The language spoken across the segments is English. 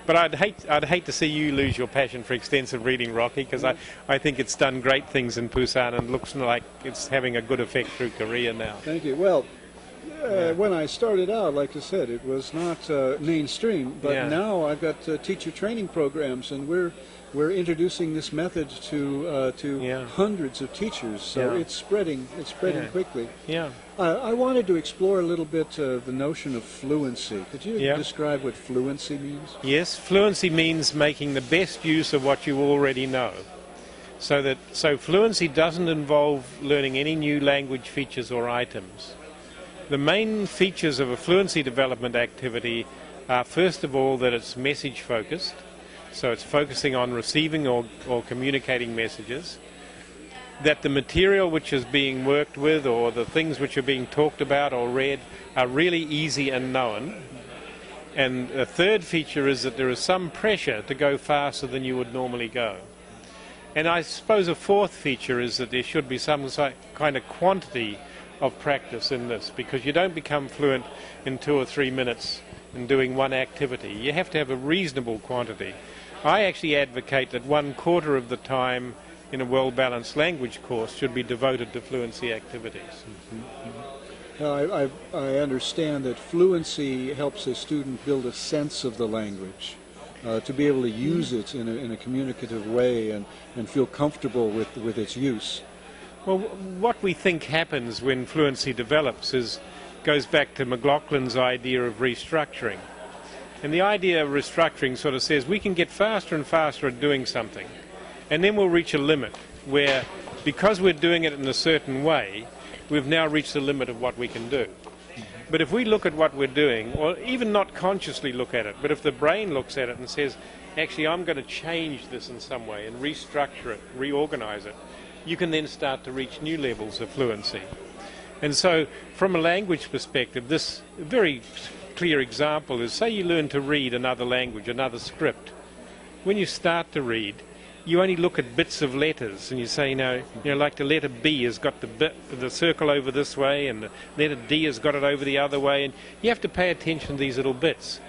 But I'd hate to see you lose your passion for extensive reading, Rocky, because I think it's done great things in Busan and looks like it's having a good effect through Korea now. Thank you. Well, when I started out, like I said, it was not mainstream, but now I've got teacher training programs, and we're introducing this method to hundreds of teachers. So it's spreading quickly. Yeah. I wanted to explore a little bit the notion of fluency. Could you describe what fluency means? Yes, fluency means making the best use of what you already know. So fluency doesn't involve learning any new language features or items. The main features of a fluency development activity are, first of all, that it's message focused. So it's focusing on receiving or communicating messages. That the material which is being worked with or the things which are being talked about or read are really easy and known. And a third feature is that there is some pressure to go faster than you would normally go. And I suppose a fourth feature is that there should be some kind of quantity of practice in this, because you don't become fluent in 2 or 3 minutes in doing one activity. You have to have a reasonable quantity. I actually advocate that 1/4 of the time in a well-balanced language course should be devoted to fluency activities. Now, I understand that fluency helps a student build a sense of the language, to be able to use it in a communicative way and feel comfortable with its use. Well, what we think happens when fluency develops goes back to McLaughlin's idea of restructuring. And the idea of restructuring sort of says we can get faster and faster at doing something, and then we'll reach a limit where, because we're doing it in a certain way, we've now reached the limit of what we can do. But if we look at what we're doing, or even not consciously look at it, but if the brain looks at it and says, actually, I'm going to change this in some way and restructure it, reorganize it, you can then start to reach new levels of fluency. And so, from a language perspective, this very clear example is, say you learn to read another language, another script. When you start to read, you only look at bits of letters, and you say, like the letter B has got the circle over this way, and the letter D has got it over the other way, and you have to pay attention to these little bits.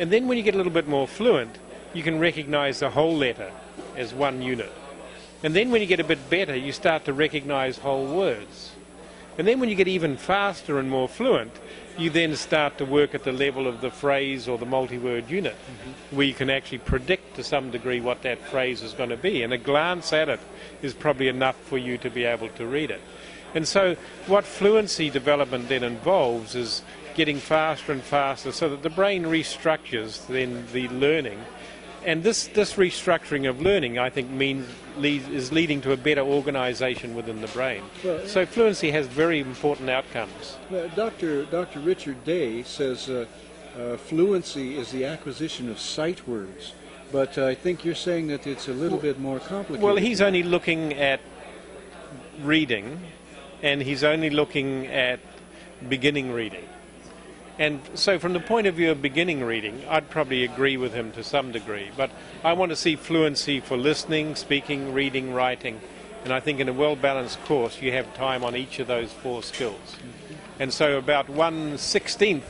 And then when you get a little bit more fluent, you can recognize the whole letter as one unit. And then when you get a bit better, you start to recognize whole words. And then when you get even faster and more fluent, you then start to work at the level of the phrase or the multi-word unit, where you can actually predict to some degree what that phrase is going to be. And a glance at it is probably enough for you to be able to read it. And so what fluency development then involves is getting faster and faster so that the brain restructures then the learning. And this restructuring of learning, I think, is leading to a better organization within the brain. Well, so fluency has very important outcomes. Dr. Richard Day says fluency is the acquisition of sight words, but I think you're saying that it's a little bit more complicated. Well, he's only looking at reading, and he's only looking at beginning reading. And so from the point of view of beginning reading, I'd probably agree with him to some degree. But I want to see fluency for listening, speaking, reading, writing. And I think in a well-balanced course, you have time on each of those 4 skills. And so about 1/16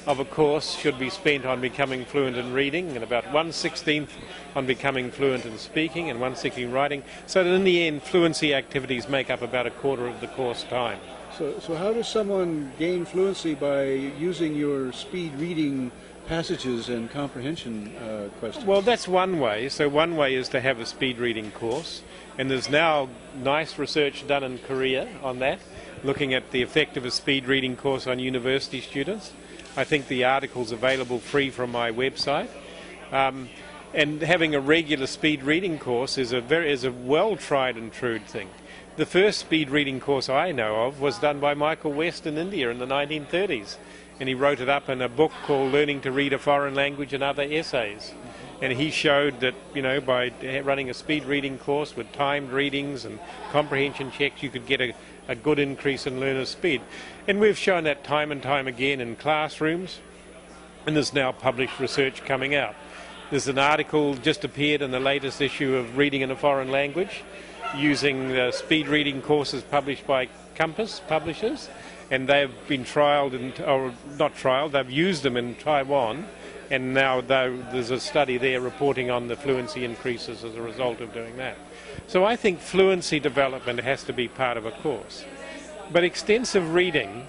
of a course should be spent on becoming fluent in reading, and about 1/16 on becoming fluent in speaking, and 1/16 writing. So that in the end, fluency activities make up about 1/4 of the course time. So how does someone gain fluency by using your speed reading passages and comprehension questions? Well, that's one way. So one way is to have a speed reading course. And there's now nice research done in Korea on that, looking at the effect of a speed reading course on university students. I think the article's available free from my website. And having a regular speed reading course is a well-tried and true thing. The first speed reading course I know of was done by Michael West in India in the 1930s. And he wrote it up in a book called Learning to Read a Foreign Language and Other Essays. And he showed that, by running a speed reading course with timed readings and comprehension checks, you could get a good increase in learner speed. And we've shown that time and time again in classrooms. And there's now published research coming out. There's an article just appeared in the latest issue of Reading in a Foreign Language, using speed reading courses published by Compass Publishers, and they've been trialled, they've used them in Taiwan, And now there's a study there reporting on the fluency increases as a result of doing that. So I think fluency development has to be part of a course. But extensive reading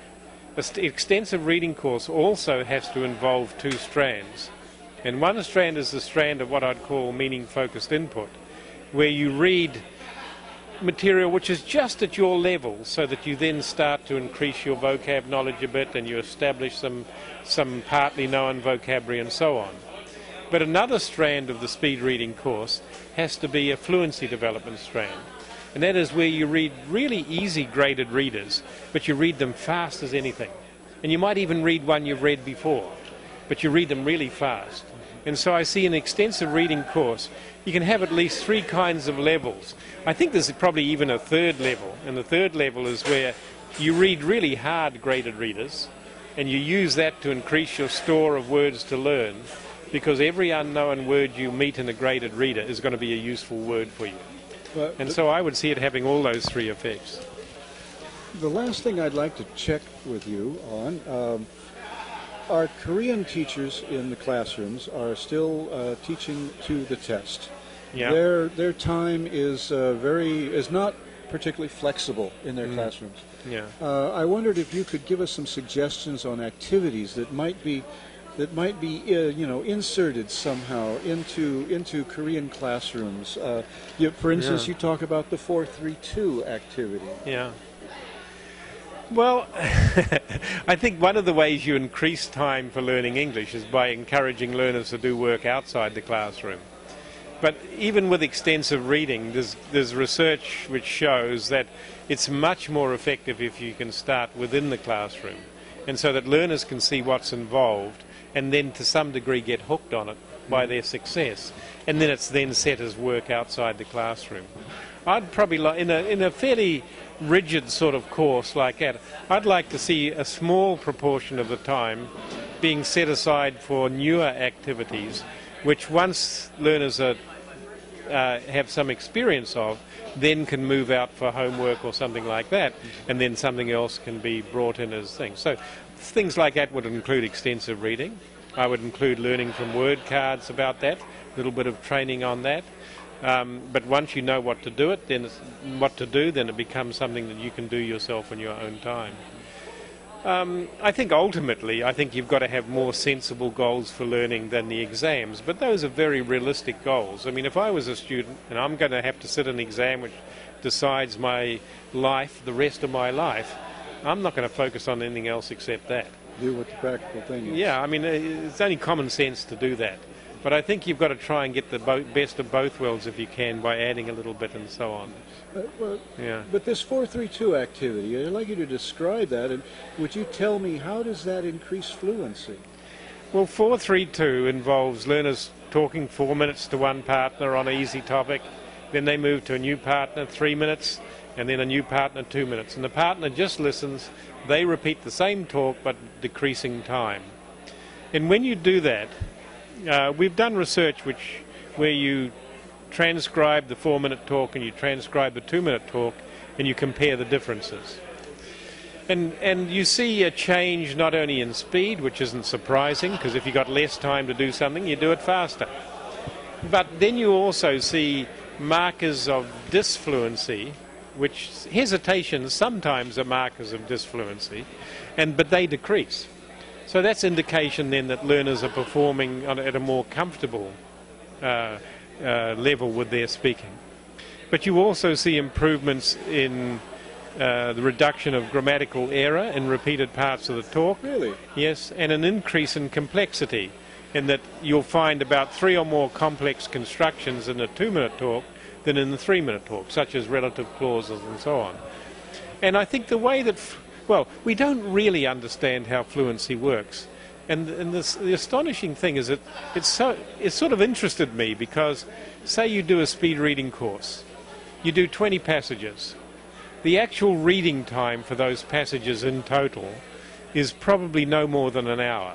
course also has to involve two strands. And one strand is the strand of what I'd call meaning-focused input, where you read material which is just at your level, so that you then start to increase your vocab knowledge a bit and you establish some partly known vocabulary and so on. But another strand of the speed reading course has to be a fluency development strand. And that is where you read really easy graded readers, but you read them fast as anything. And you might even read one you've read before, but you read them really fast. And so I see an extensive reading course, you can have at least three kinds of levels. I think there's probably even a third level, and the third level is where you read really hard graded readers, and you use that to increase your store of words to learn, because every unknown word you meet in a graded reader is going to be a useful word for you. And so I would see it having all those three effects. The last thing I'd like to check with you on, our Korean teachers in the classrooms are still teaching to the test. Yeah. Their time is not particularly flexible in their classrooms. Yeah. I wondered if you could give us some suggestions on activities that might be inserted somehow into Korean classrooms. For instance, you talk about the 4-3-2 activity. Yeah. Well, I think one of the ways you increase time for learning English is by encouraging learners to do work outside the classroom. But even with extensive reading, there's research which shows that it's much more effective if you can start within the classroom, and so that learners can see what's involved and then to some degree get hooked on it by their success, and then it's then set as work outside the classroom. I'd probably like, in a fairly rigid sort of course like that, I'd like to see a small proportion of the time being set aside for newer activities, which once learners have some experience of, then can move out for homework or something like that, and then something else can be brought in as things. So things like that would include extensive reading. I would include learning from word cards about that, a little bit of training on that. But once you know what to do, then it becomes something that you can do yourself in your own time. I think ultimately, you've got to have more sensible goals for learning than the exams, but those are very realistic goals. I mean, if I was a student and I'm going to have to sit an exam which decides my life, the rest of my life, I'm not going to focus on anything else except that. Do what the practical thing is. Yeah, I mean, it's only common sense to do that. But I think you've got to try and get the best of both worlds if you can by adding a little bit and so on. But this 4-3-2 activity, I'd like you to describe that, and would you tell me how does that increase fluency? Well, 4-3-2 involves learners talking 4 minutes to one partner on an easy topic, then they move to a new partner 3 minutes, and then a new partner 2 minutes. And the partner just listens, they repeat the same talk but decreasing time. And when you do that, we've done research where you transcribe the 4-minute talk and you transcribe the 2-minute talk and you compare the differences. And you see a change not only in speed, which isn't surprising, because if you've got less time to do something, you do it faster. But then you also see markers of disfluency, which hesitations sometimes are markers of disfluency, but they decrease. So that's indication then that learners are performing at a more comfortable level with their speaking. But you also see improvements in the reduction of grammatical error in repeated parts of the talk. Really? Yes, and an increase in complexity, in that you'll find about 3 or more complex constructions in a 2-minute talk than in the 3-minute talk, such as relative clauses and so on. And I think the way that, we don't really understand how fluency works. And the astonishing thing is that it sort of interested me, because say you do a speed reading course, you do 20 passages. The actual reading time for those passages in total is probably no more than an hour,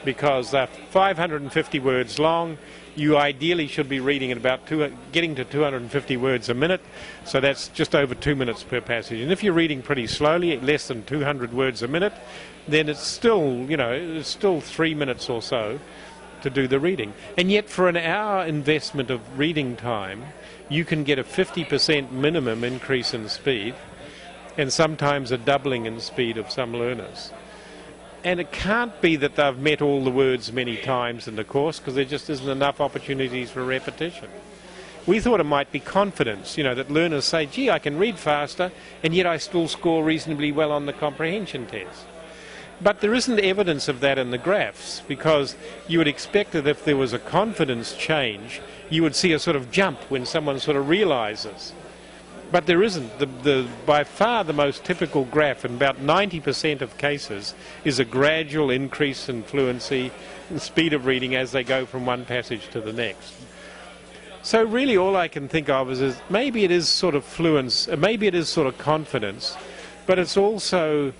because they're 550 words long. You ideally should be reading at about getting to 250 words a minute, so that's just over 2 minutes per passage. And if you're reading pretty slowly, at less than 200 words a minute, then it's still, it's still 3 minutes or so. to do the reading. And yet for an hour investment of reading time, you can get a 50% minimum increase in speed, and sometimes a doubling in speed of some learners. And it can't be that they've met all the words many times in the course, because there just isn't enough opportunities for repetition. We thought it might be confidence, that learners say, gee, I can read faster, and yet I still score reasonably well on the comprehension test. But there isn't evidence of that in the graphs, because you would expect that if there was a confidence change, you would see a sort of jump when someone sort of realizes. But there isn't. By far the most typical graph, in about 90% of cases, is a gradual increase in fluency and speed of reading as they go from one passage to the next. So really all I can think of is maybe it is sort of fluency, maybe it is sort of confidence, but it's also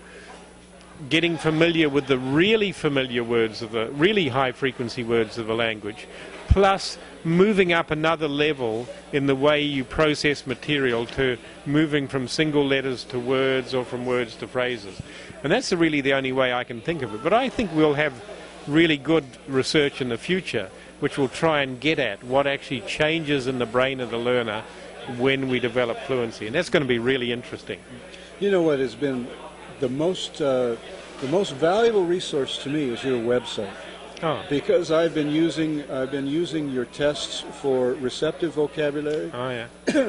getting familiar with the really familiar words of the really high frequency words of the language, plus moving up another level in the way you process material, to moving from single letters to words, or from words to phrases. And that's really the only way I can think of it. But I think we'll have really good research in the future which will try and get at what actually changes in the brain of the learner when we develop fluency. And that's going to be really interesting. You know what has been the most valuable resource to me is your website. Oh. Because I've been using your tests for receptive vocabulary,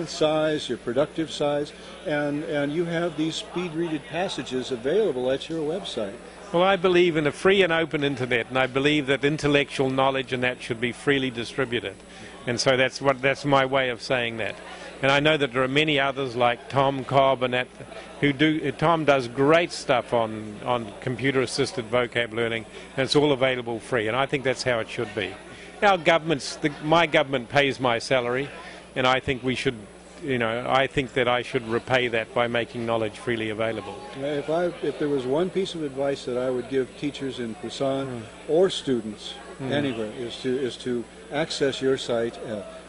size, your productive size, and you have these speed-readed passages available at your website. Well, I believe in a free and open internet, and I believe that intellectual knowledge and that should be freely distributed. And so that's my way of saying that. And I know that there are many others like Tom Cobb and that Tom does great stuff on computer-assisted vocab learning, and it's all available free. And I think that's how it should be. My government pays my salary, and I think we should. I think that I should repay that by making knowledge freely available. If there was one piece of advice that I would give teachers in Busan or students anywhere, is to access your site,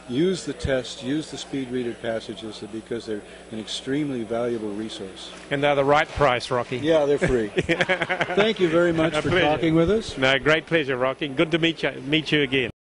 use the test, use the speed-readed passages, because they're an extremely valuable resource. And they're the right price, Rocky. Yeah, they're free. Thank you very much for talking with us. No, great pleasure, Rocky. Good to meet you again.